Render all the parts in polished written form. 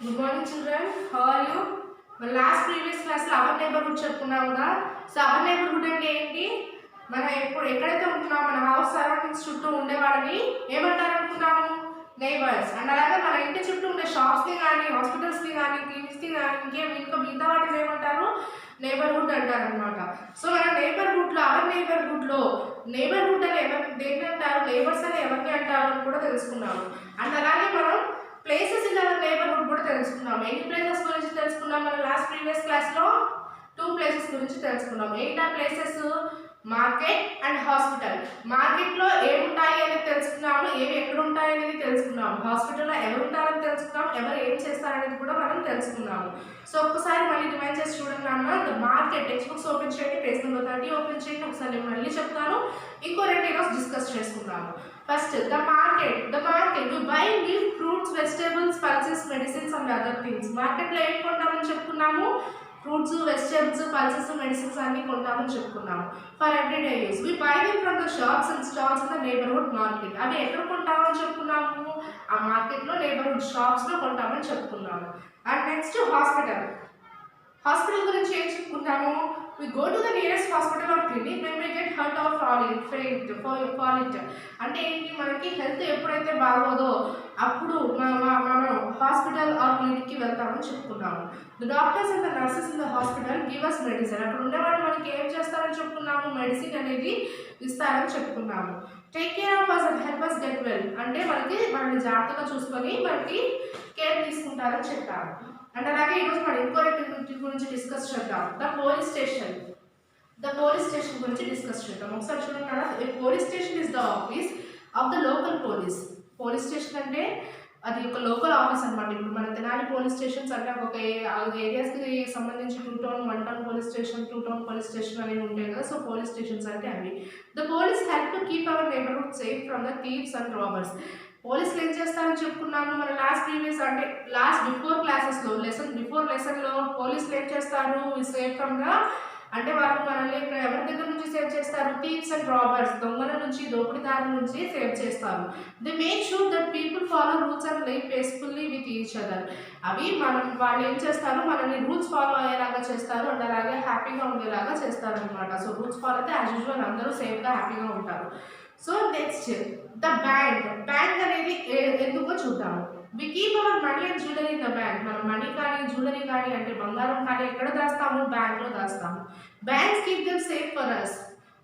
Good morning children, how are you? మన last previous క్లాస్లో our neighbourhood చెప్పుకున్నాం కదా. సో అవర్ నైబర్హుడ్ అంటే ఏంటి? మనం ఎక్కడైతే ఉంటున్నామో మన హౌస్ సరౌండింగ్స్ చుట్టూ ఉండేవాళ్ళని ఏమంటారు అనుకున్నాము? నైబర్స్. అండ్ అలాగే మన ఇంటి చుట్టూ ఉండే షాప్స్ని కానీ, హాస్పిటల్స్ని కానీ, క్లినిక్స్ని కానీ, ఇంకా మిగతా వాటిని ఏమంటారు? నైబర్హుడ్ అంటారు అనమాట. సో మన నైబర్హుడ్లో, అవర్ నైబర్హుడ్లో నైబర్హుడ్ అని దేన్ని అంటారు, నైబర్స్ అని ఎవరిని అంటారు అని కూడా తెలుసుకున్నాము. అండ్ అలాగే మనం ప్లేసెస్ ఇన్ అవర్ నైబర్హుడ్ కూడా తెలుసుకున్నాం. ఎన్ని ప్లేసెస్ గురించి తెలుసుకున్నాం మన లాస్ట్ ప్రీవియస్ క్లాస్లో? 2 ప్లేసెస్ గురించి తెలుసుకున్నాం. ఏంటా ప్లేసెస్? Market and hospital. మార్కెట్లో ఏముంటాయి అనేది తెలుసుకున్నాము, ఏవి ఎక్కడ ఉంటాయి అనేది తెలుసుకున్నాము. హాస్పిటల్లో ఎవరు ఉంటారని తెలుసుకున్నాము, ఎవరు ఏం చేస్తారనేది కూడా మనం తెలుసుకున్నాము. సో ఒక్కసారి మళ్ళీ రిమైండ్ చేసి చూడండి అన్న. The market text books open చేయండి, పేజ్ నెంబర్ 30 ఓపెన్ చేయండి. ఒకసారి నేను మళ్ళీ చెప్తాను, ఇంకో 2 ఈరోజు డిస్కస్ చేసుకుందాము. First the market to buy milk, fruits, vegetables, pulses, medicines and other things. మార్కెట్లో ఏం కొంటామని చెప్పుకున్నాము? ఫ్రూట్స్, వెజిటేబుల్స్, పల్సెస్, మెడిసిన్స్ అన్ని కొంటామని చెప్పుకున్నాము. For everyday use we buy them from the shops and stalls in the neighbourhood market. అవి ఎక్కడ కొంటామని చెప్పుకున్నాము? ఆ మార్కెట్లో నైబర్హుడ్ షాప్స్లో కొంటామని చెప్పుకున్నాము. అండ్ నెక్స్ట్ హాస్పిటల్ గురించి ఏం చెప్పుకున్నాము? we go to the nearest hospital or clinic when we get hurt or fall it. అంటే ఏంటి, మనకి హెల్త్ ఎప్పుడైతే బాగోదో అప్పుడు మనం హాస్పిటల్ ఆర్ క్లినిక్కి వెళ్తామని చెప్పుకున్నాము. The doctors and the nurses in the hospital give us medicine. అక్కడ ఉండేవాళ్ళు మనకి ఏం చేస్తారని చెప్పుకున్నాము? మెడిసిన్ అనేది ఇస్తారని చెప్పుకున్నాము. Take care of us and help us get well. అంటే మనల్ని జాగ్రత్తగా చూసుకొని మనకి కేర్ తీసుకుంటారని చెప్పారు. అండ్ అలాగే ఈరోజు మనం ఇంకో గురించి డిస్కస్ చేద్దాం. ద పోలీస్ స్టేషన్ గురించి డిస్కస్ చేద్దాం. ఒకసారి చూడండి కదా. Police station is the office of the local police. Police station అంటే అది ఒక లోకల్ ఆఫీస్ అనమాట. ఇప్పుడు మన తెనాలి పోలీస్ స్టేషన్స్ అంటే ఒక ఏరియాస్కి సంబంధించి 2 town, 1 town police station, 2 town police station అనేవి ఉంటాయి కదా. సో పోలీస్ స్టేషన్స్ అంటే అవి. The police help to keep our neighbourhood safe from the thieves and robbers. పోలీసులు ఏం చేస్తారని చెప్పుకున్నాము మన బిఫోర్ లెసన్లో పోలీసులు ఏం చేస్తారు? సేఫ్ ఫ్రమ్ ద, అంటే వాళ్ళు మనల్ని ఇక్కడ ఎవరి దగ్గర నుంచి సేవ్ చేస్తారు? థీవ్స్ అండ్ రాబర్స్, దొంగల నుంచి, దోపిడీదారుల నుంచి సేవ్ చేస్తారు. They make sure that people follow rules and live peacefully with each other. వాళ్ళు ఏం చేస్తారు? మనల్ని రూల్స్ ఫాలో అయ్యేలాగా చేస్తారు అండ్ అలాగే హ్యాపీగా ఉండేలాగా చేస్తారు అనమాట. సో రూల్స్ ఫాలో అయితే యాజ్ యూజువల్ అందరూ సేఫ్గా హ్యాపీగా ఉంటారు. సో నెక్స్ట్ ద బ్యాంక్ అనేది ఎందుకో చూద్దాము. We keep our money and jewellery in the bank. మనం మనీ కానీ, జ్యువెలరీ కానీ, అంటే బంగారం కానీ ఎక్కడ దాస్తాము? బ్యాంక్లో దాస్తాము. Banks keep them safe for us.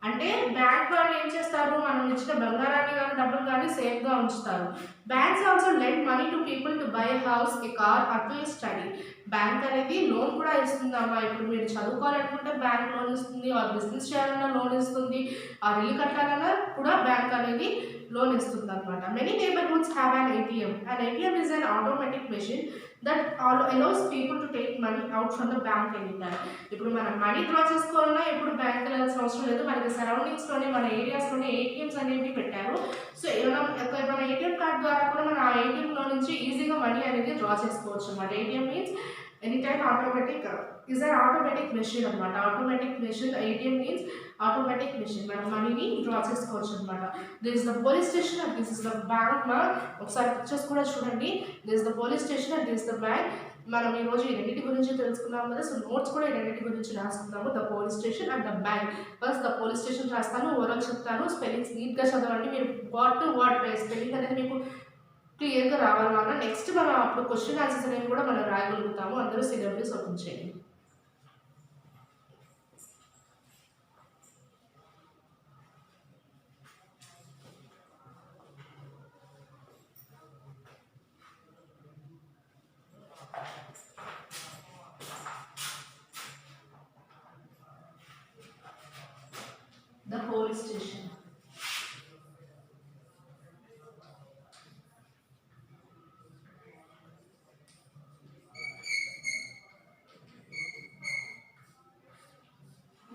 అంటే బ్యాంక్ వాళ్ళు ఏం చేస్తారు? మనం ఇచ్చిన బంగారాన్ని కానీ, డబ్బులు కానీ సేఫ్గా ఉంచుతారు. Banks also lend money to people to buy house, a car, or to study. Bank అనేది లోన్ కూడా ఇస్తుంది అమ్మా. ఇప్పుడు మీరు చదువుకోవాలనుకుంటే బ్యాంక్ లోన్ ఇస్తుంది, ఆర్ బిజినెస్ చేయాలన్నా లోన్ ఇస్తుంది, ఆర్ ఇల్లు కట్టాలన్నా కూడా బ్యాంక్ అనేది లోన్ ఇస్తుంది అనమాట. Many neighbourhoods have an ATM. An ATM is an automatic machine that allows people to take money out from the bank anytime. ఇప్పుడు మనం మనీ డ్రా చేసుకోవాలన్నా ఎప్పుడు బ్యాంక్ వెళ్ళాల్సిన అవసరం లేదు. మనకి సరౌండింగ్స్లోనే, మన ఏరియాస్లోనే ATMs అనేవి పెట్టారు. సో మన ATM కార్డ్ ద్వారా కూడా మనం ఆ ATMలో నుంచి ఈజీగా మనీ అనేది డ్రా చేసుకోవచ్చు అనమాట. ATM means anytime automatic is an automatic machine అనమాట. Automatic machine, ATM means automatic machine. మనం మనీని డ్రా చేసుకోవచ్చు అనమాట. This is the police station and this is the bank. ఒకసారి పిక్చర్స్ కూడా చూడండి. This is the police station and this is the bank. మనం ఈరోజు ఈ రెండింటి గురించి తెలుసుకున్నాం కదా. సో నోట్స్ కూడా ఈ రెండింటి గురించి రాసుకుందాము. The police station and the bank. First the police station రాస్తాను, ఓవరాల్ చెప్తాను. స్పెల్లింగ్స్ నీట్గా చదవండి. మీరు వర్డ్ టు వర్డ్ స్పెల్లింగ్ అనేది మీకు క్లియర్గా రావాలన్నా. నెక్స్ట్ మనం అప్పుడు క్వశ్చన్ ఆన్సర్స్ అనేవి కూడా మనం రాయగలుగుతాము. అందరూ సిలబస్ ఓపెన్ చేయండి. The police station.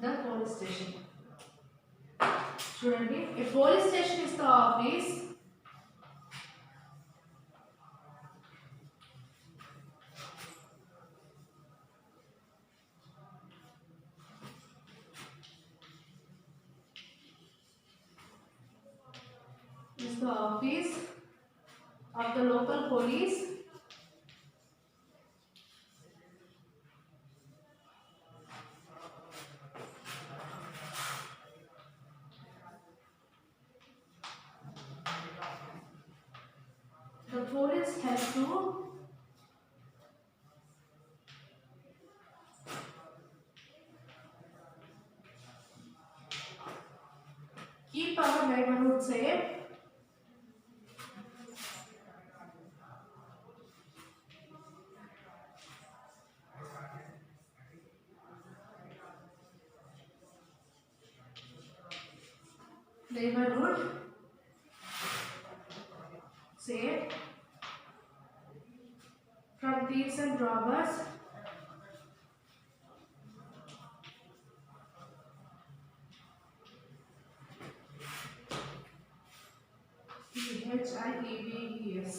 The police station. చూడండి, a police station is the office of the local police The police help to keep our neighborhood safe. Neighborhood safe from thieves and robbers. HIEVES.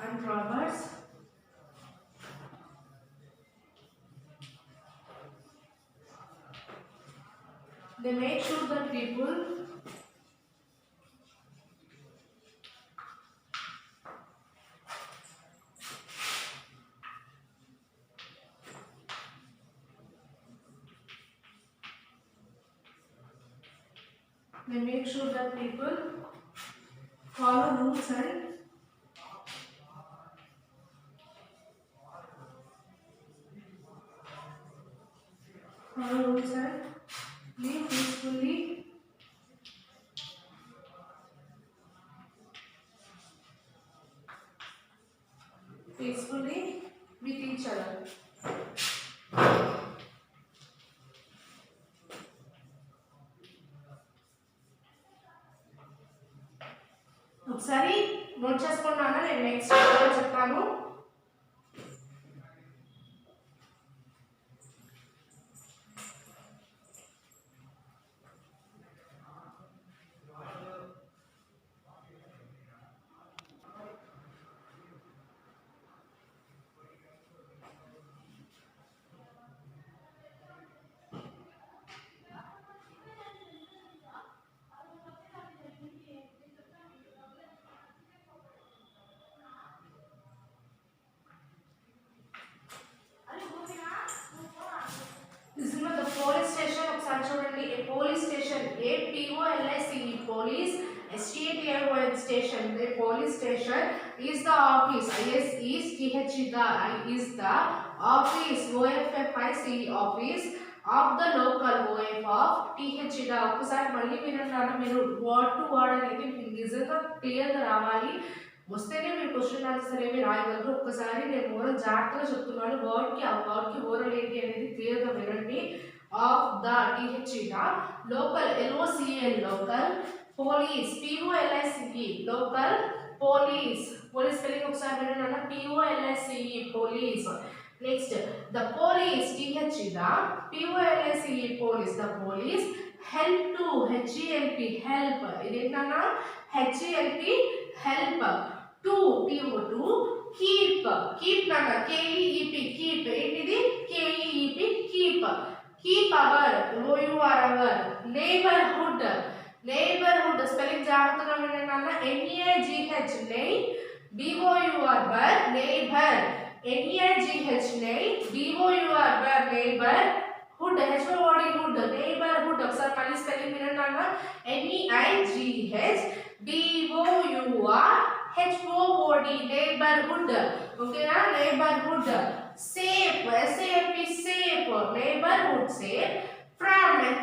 And robbers. They make sure that people follow rules and live peacefully with each other. ఒకసారి note చేసుకున్నాను, నేను next చెప్తాను. Police station ఒకసారి చూడండి. A police station, APOLICE police, STATION station. The police station is the office. IS is TH is the office. OFFICE office of the local. OF of TH the. ఒకసారి మళ్ళీ వినండి, మీరు word to word అనేది నిజంగా క్లియర్గా రావాలి. వస్తేనే మీరు క్వశ్చన్ ఆన్సర్ ఏమి రాయగలరు. ఒక్కసారి నేను ఓరల్ జాగ్రత్తగా చెప్తున్నాను. వర్డ్కి ఆ వర్డ్కి ఓరల్ ఏంటి అనేది క్లియర్గా వినండి. Of the TH the local, LOCL local, police POLICE local police. Police spelling ఒకసారి వినండి, POLICE police. Next the police TH the POLICE police. The police help to HELP help. ఇదేంటన్నా HELP help. To TO keep. Keep నాన్న KEEP keep. ఏంటిది KEEP keep. Keep our OUR our. Neighbourhood. Neighbourhood spelling జాగ్రత్తగా వినండి నాన్న. NEIGH neigh, BOUR bour neighbour. NEIGH neigh, BOUR bour neighbour. Hood HOD hood neighbourhood. ఒకసారి మళ్ళీ spelling వినండి నాన్న. NEIGH BOUR HOD neighborhood. ఓకేనా, neighborhood. safe, SAFE safe, neighborhood safe. from and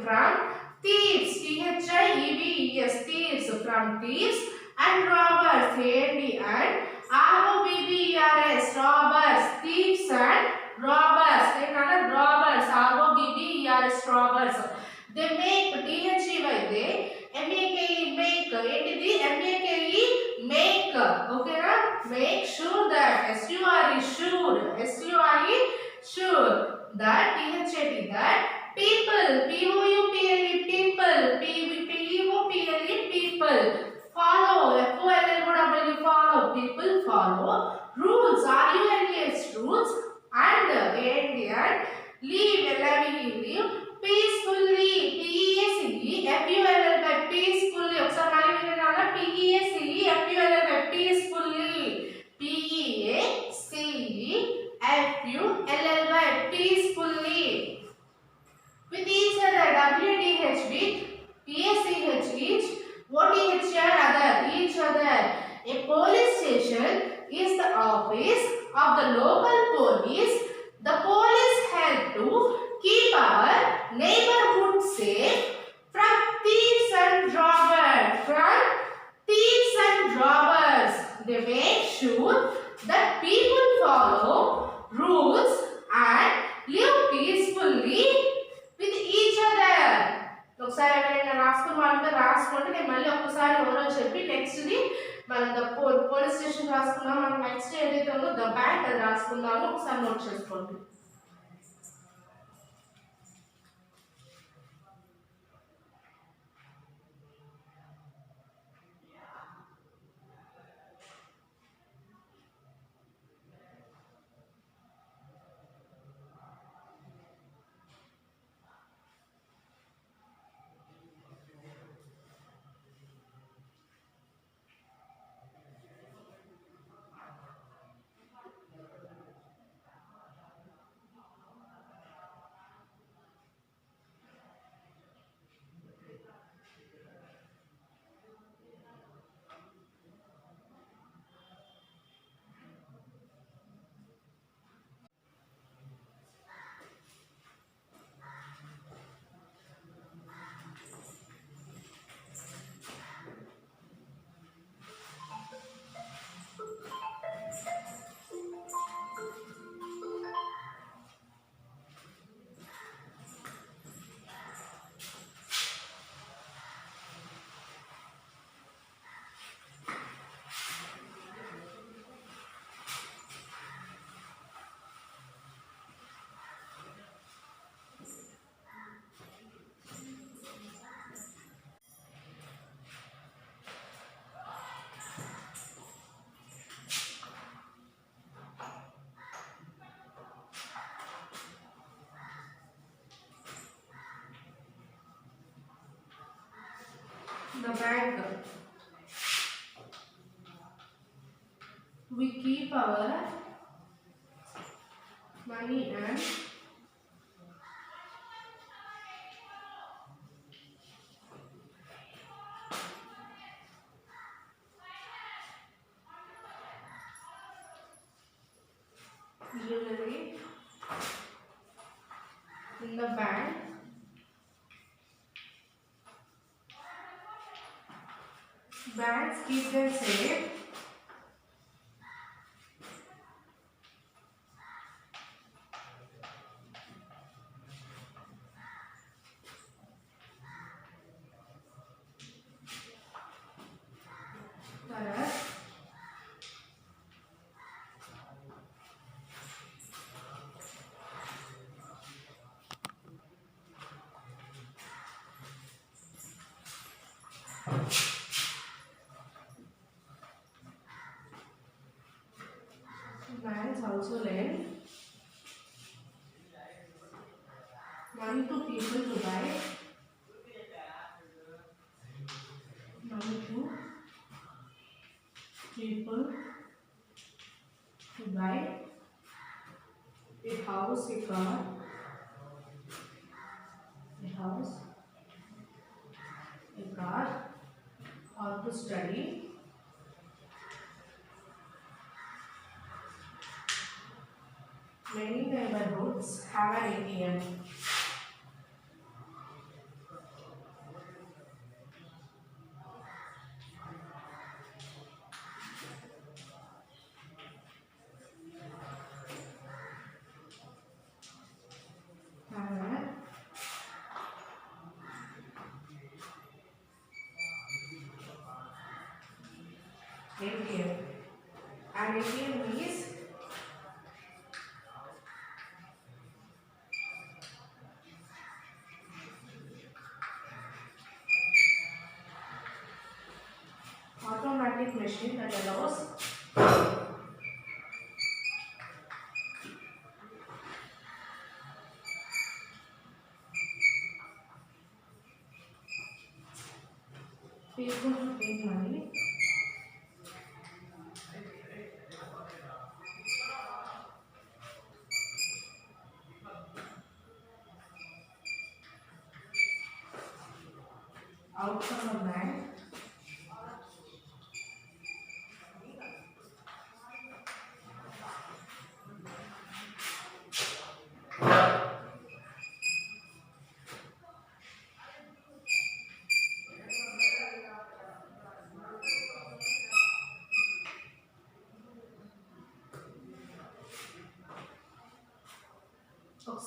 from thieves, THIEVES thieves, from thieves. and robbers, and ROBBERS robbers, thieves and robbers. robbers, ROBBERS robbers. they make THEY they, MAKE make. ఏంటిది MAKE make. ఓకేనా, make sure that SURE sure, SURE sure that THAT that people, POUPLE people, POPLE people. follow, FOLLOW follow, people follow rules, RULES rules. and live, live peacefully, PEACE peacefully. ఒకసారి మళ్ళీ వినండి, PEACE peacefully, PEACE office of the local police. The police help to keep our neighborhood safe from thieves and robbers. They make sure that people follow rules and live peacefully with each other. ఒకసారి ఎవరైనా రాసుకున్నామంటే రాసుకోండి. నేను మళ్ళీ ఒక్కసారి ఎవరో చెప్పి నెక్స్ట్ది మనం police station రాసుకున్నాం. మనం నెక్స్ట్ ఏదైతే ఉందో ద బ్యాంక్ అది రాసుకుందాము. ఒకసారి నోట్ చేసుకోండి. The bank. We keep our money and jewelry in the bank. Banks keep them safe. Banks also lend money to people to buy money to people to buy a house, a car, or to study. Many neighborhoods have an ATM. ATM. And ATM is automatic machine that allows people to take money out from the bank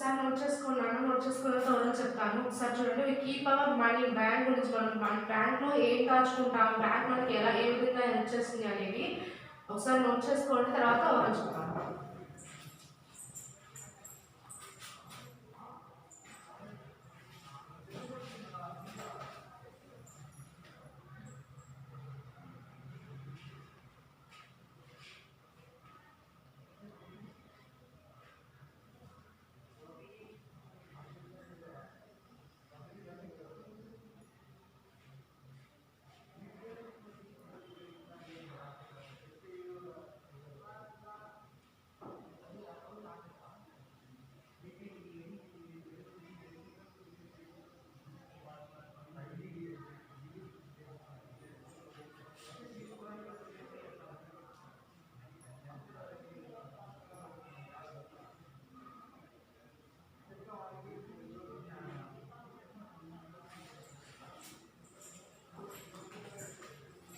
ఒకసారి note చేసుకున్నాను, note చేసుకున్న తర్వాత చెప్తాను. ఒకసారి చూడండి, we keep our money. Bank గురించి మనం బ్యాంక్లో ఏం దాచుకుంటాం, బ్యాంక్ మనకి ఏ విధంగా హెల్ప్ చేస్తుంది అనేది ఒకసారి నోట్ చేసుకోండి, తర్వాత ఎవరైనా చెప్తాను.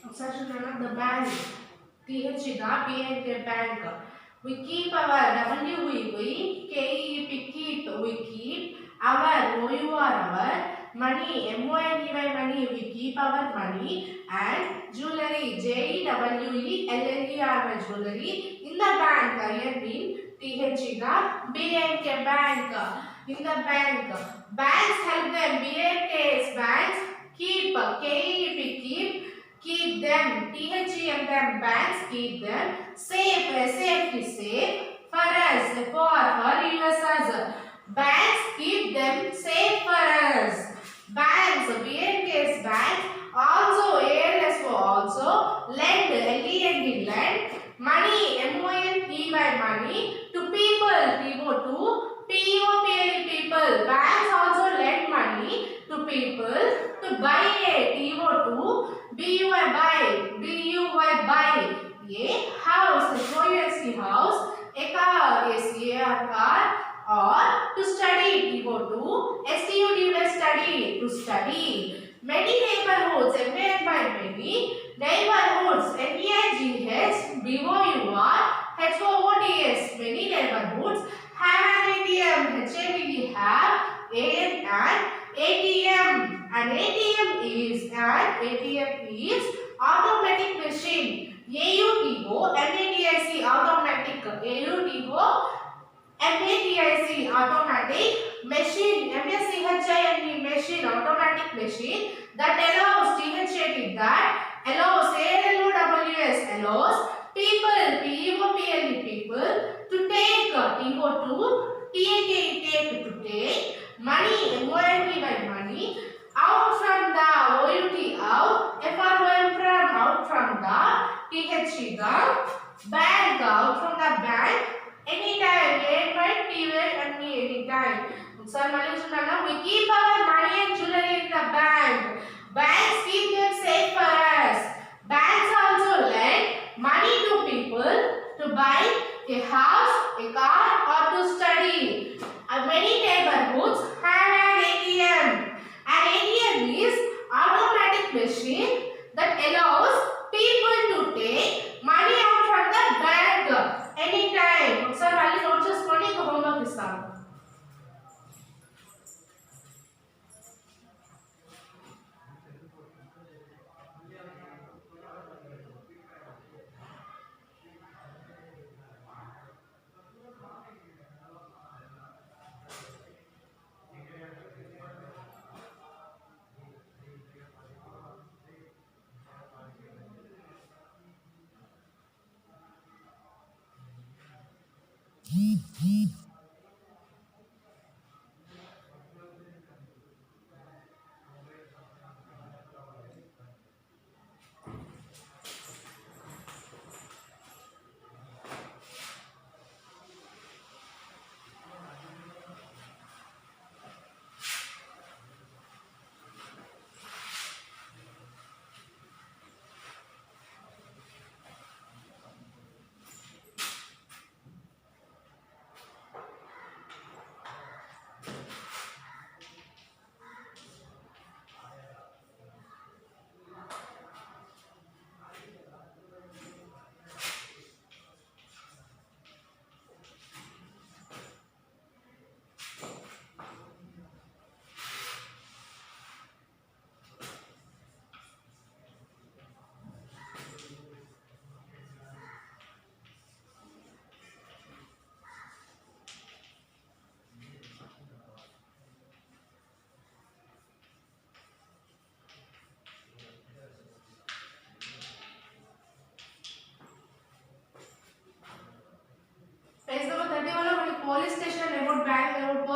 ఒకసారి చూడండి, ద బ్యాంక్ THగా BANK bank. We keep our keep. We keep our our money money. We keep our money and jewelry JEWELLERY jewelry in the bank. Here mean THga BANK bank. In the bank, banks help them. BANK's banks keep keep them. THEM them banks keep them safe. Safety safe for us, for us. Banks keep them safe for us. Banks, BNK's banks also ALS also lend lend money MONEY money to people to POPL people. Banks also lend money to people to buy TO2 BUY buy a house, house, a car, car, or to study TO2 STUD to study. Many neighborhoods, made by many neighborhoods, NEIGH BOUR HOODS. Many neighborhoods have an ATM. HAVE have an ATM. An ATM is automatic machine. AUTO MATIC automatic. AUTO MATIC automatic machine. MACHINE machine, automatic machine that allows THAT that allows ALLOWS allows people people to take TO2 take to take money MONEY money out from the OUT out FROM from out from the THE the bank out from the bank anytime anytime. So we keep our money and jewelry in the bank. Banks keep them safe for us. Banks also lend money to people to buy a house, a car, or to study. Many neighborhoods have an ATM. An ATM is automatic machine that allows people to take money out from the bank anytime. ఒకసారి మళ్ళీ note చేసుకోండి, ఇంకా homework ఇస్తాను.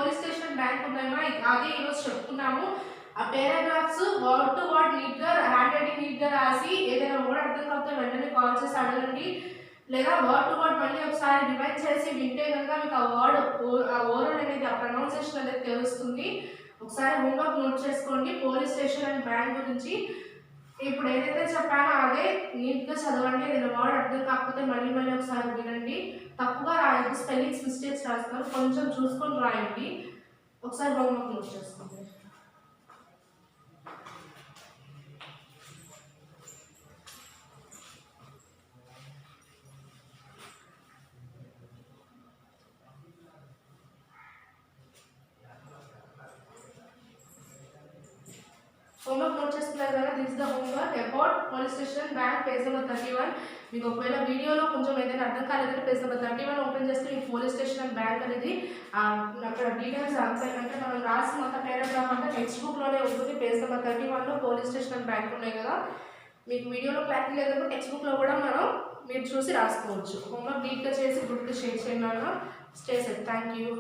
Police station bank ఉన్నాయో అదే ఈరోజు చెప్పుకున్నాము. ఆ పారాగ్రాఫ్స్ వర్డ్ టు వర్డ్ నీట్గా హ్యాండ్ రైటింగ్ నీట్గా రాసి ఏదైనా వర్డ్ అర్థం కాకపోతే వెంటనే కాల్ చేసి అడగండి. లేదా వర్డ్ టు వర్డ్ మళ్ళీ ఒకసారి రివైజ్ చేసి వింటే కనుక మీకు ఆ ఓరల్ అనేది ఆ ప్రొనౌన్సియేషన్ అనేది తెలుస్తుంది. ఒకసారి హోంవర్క్ నోట్ చేసుకోండి. పోలీస్ స్టేషన్ అండ్ బ్యాంక్ గురించి ఇప్పుడు ఏదైతే చెప్పానో అదే నీట్గా చదవండి. ఏదైనా వర్డ్ అర్థం కాకపోతే మళ్ళీ మళ్ళీ ఒకసారి వినండి. తప్పుగా రాయండి, స్పెల్లింగ్స్ మిస్టేక్స్ రాస్తారు, కొంచెం చూసుకొని రాయండి. ఒకసారి హోంవర్క్ నోట్ చేసుకోండి. హోంవర్క్ నోట్ చేసుకున్నారు కదా, this the homework about police station bank page number 31. మీకు ఒకవేళ వీడియోలో కొంచెం ఏదైనా అర్థం కాలేదంటే పేజ్ నెంబర్ 31 ఓపెన్ చేస్తే మీకు పోలీస్ స్టేషన్ అండ్ బ్యాంక్ అనేది అక్కడ డీటెయిల్స్ అంతా అంటే మనం రాసిన మొత్తం పారాగ్రాఫ్ అంటే టెక్స్ట్ బుక్లోనే ఉంటుంది. పేజ్ నెంబర్ 31లో పోలీస్ స్టేషన్ అండ్ బ్యాంక్ ఉన్నాయి కదా. మీకు వీడియోలో క్లారిటీ లేదంటే టెక్స్ట్ బుక్లో కూడా మీరు చూసి రాసుకోవచ్చు. హోంవర్క్ నీట్గా చేసి గ్రూప్కి షేర్ చేయండి. Stay safe. Thank you.